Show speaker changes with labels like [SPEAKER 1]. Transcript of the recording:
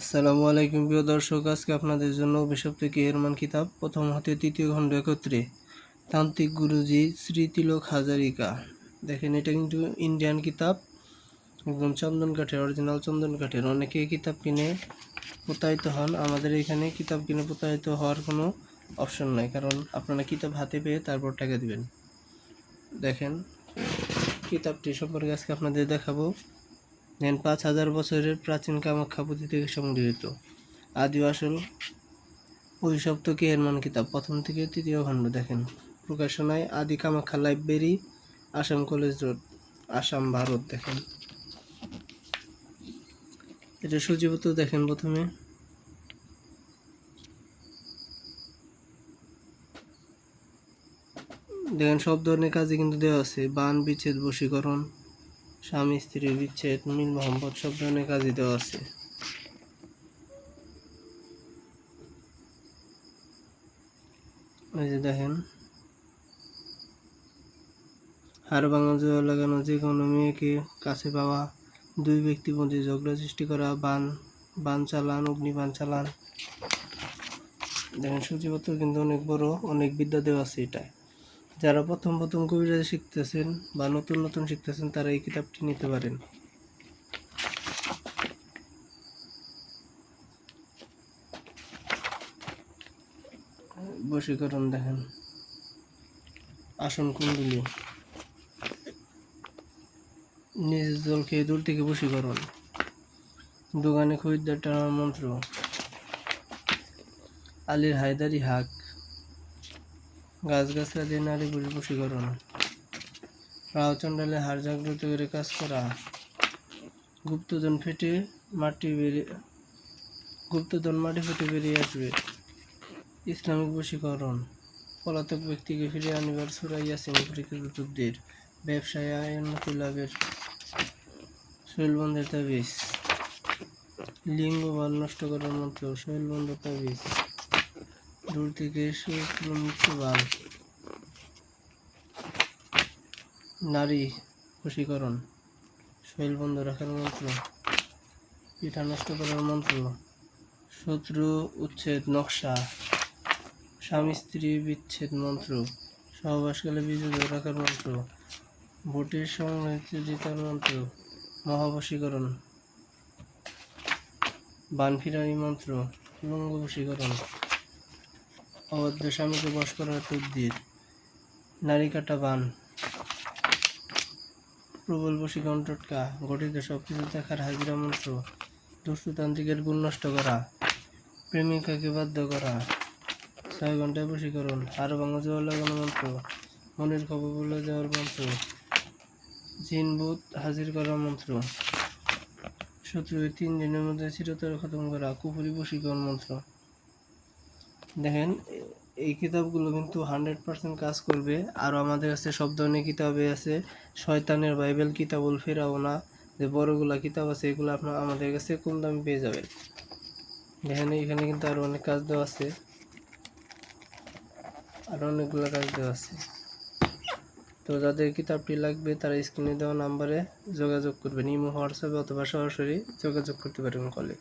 [SPEAKER 1] আসসালামু আলাইকুম প্রিয় দর্শক, আজকে আপনাদের জন্য অভিশাপ থেকে এরমান কিতাব প্রথম হতে তৃতীয় খণ্ড একত্রে তান্ত্রিক গুরুজি শ্রী তিলক হাজারিকা। দেখেন, এটা কিন্তু ইন্ডিয়ান কিতাব, একদম চন্দন কাঠের, অরিজিনাল চন্দন কাঠের। অনেকে কিতাব কিনে প্রতারিত হন। আমাদের এখানে কিতাব কিনে প্রতারিত হওয়ার কোনো অপশন নাই, কারণ আপনারা কিতাব হাতে পেয়ে তারপর টাকা দিবেন। দেখেন, কিতাবটি সম্পর্কে আজকে আপনাদের দেখাবো। দেন 5000 বছরের প্রাচীন কামাখ্যা পুঁথি থেকে সংগৃহীত আদি আসল অভিশপ্ত কে এরমান কিতাব প্রথম থেকে তৃতীয় খণ্ড। দেখেন, প্রকাশনায় আদি Kamakhya library, Assam college road, Assam, Bharat. দেখেন, এটা সূচিপত্র দেখেন। প্রথমে দেখেন, সব ধরনের কাজে কিন্তু দেওয়া আছে। বান, বিচ্ছেদ, বশীকরণ, স্বামী স্ত্রী বিচ্ছেদ, মিল মোহাম্মদ, সব ধরনের কাজই দেওয়া আছে। এই যে দেখেন, হাড় ভাঙা, জোড়া লাগানো, যে কোনো মেয়েকে কাছে পাওয়া, দুই ব্যক্তির মধ্যে ঝগড়া সৃষ্টি করা, বান চালান, অগ্নিবাণ চালান। দেখেন, সূচিপত্র কিন্তু অনেক বড়, অনেক বিদ্যা দেওয়া আছে এটায়। যারা প্রথম কবিরাজ শিখতেছেন বা নতুন শিখতেছেন, তারা এই কিতাবটি নিতে পারেন। বশীকরণ দেখেন, আসন কুণ্ডলী, নিজ জল খেয়ে দূর থেকে বশীকরণ, দোকানে খরিদ্দার টানার মন্ত্র, আলীর হায়দারি হাক, গাছগাছরা দিয়ে নারী পুরুষ বশীকরণ, রাও চণ্ডালে হাড় জাগ্রত করে কাজ করা, গুপ্তধন মাটি ফেটে বেরিয়ে আসবে, ইসলামিক বশীকরণ, পলাতক ব্যক্তিকে ফিরে আনিবার সূরা ইয়াসিন পরীক্ষিত যুদ্ধের, ব্যবসায় উন্নতি লাভের, শৈলবন্ধের তাবিজ, লিঙ্গ বাল নষ্ট করার মন্ত্র, শৈলবন্ধ তাবিজ, দূর থেকে শত্রু মৃত্যু বাল, নারী বশীকরণ, শৈলবন্ধ রাখার মন্ত্র, পিঠা নষ্ট করার মন্ত্র, শত্রু উচ্ছেদ নকশা, স্বামী স্ত্রী বিচ্ছেদ মন্ত্র, সহবাসকালে বিজুদ রাখার মন্ত্র, ভোটের সংগ্রহিত জেতার মন্ত্র, মহাবশীকরণ, বান ফিরানি মন্ত্র, লঙ্গ বশীকরণ, অবাধ্য স্বামীকে বশ করার তদ্বির, নারী কাটা বান, প্রবল বশীকরণ টোটকা, গঠিত সবকিছু দেখার হাজিরা মন্ত্র, দুষ্টতান্ত্রিকের গুণ নষ্ট করা, প্রেমিকাকে বাধ্য করা, 6 ঘন্টায় বশীকরণ, হাড় ভাঙা জোয়ার লাগানো মন্ত্র, মনের খবর বলে দেওয়ার মন্ত্র, জিন ভূত হাজির করার মন্ত্র, শত্রুকে 3 দিনের মধ্যে চিরতরে খতম করা, কুফরি বশীকরণ মন্ত্র। দেখেন, এই কিতাবগুলো কিন্তু 100% কাজ করবে। আর আমাদের কাছে সব ধরনের কিতাবে আছে। শয়তানের বাইবেল, কিতাবুল ফেরাউনা, যে বড়গুলা কিতাব আছে, এগুলো আপনার আমাদের কাছে কম দামে পেয়ে যাবেন। দেখেন, এখানে কিন্তু আরো অনেক কাজ দেওয়া আছে, আরো অনেকগুলো কাজ দেওয়া আছে। তো যাদের কিতাবটি লাগবে তারা স্ক্রিনে দেওয়া নাম্বারে যোগাযোগ করবেন, ইমো, হোয়াটসঅ্যাপে অথবা সরাসরি যোগাযোগ করতে পারেন কলে।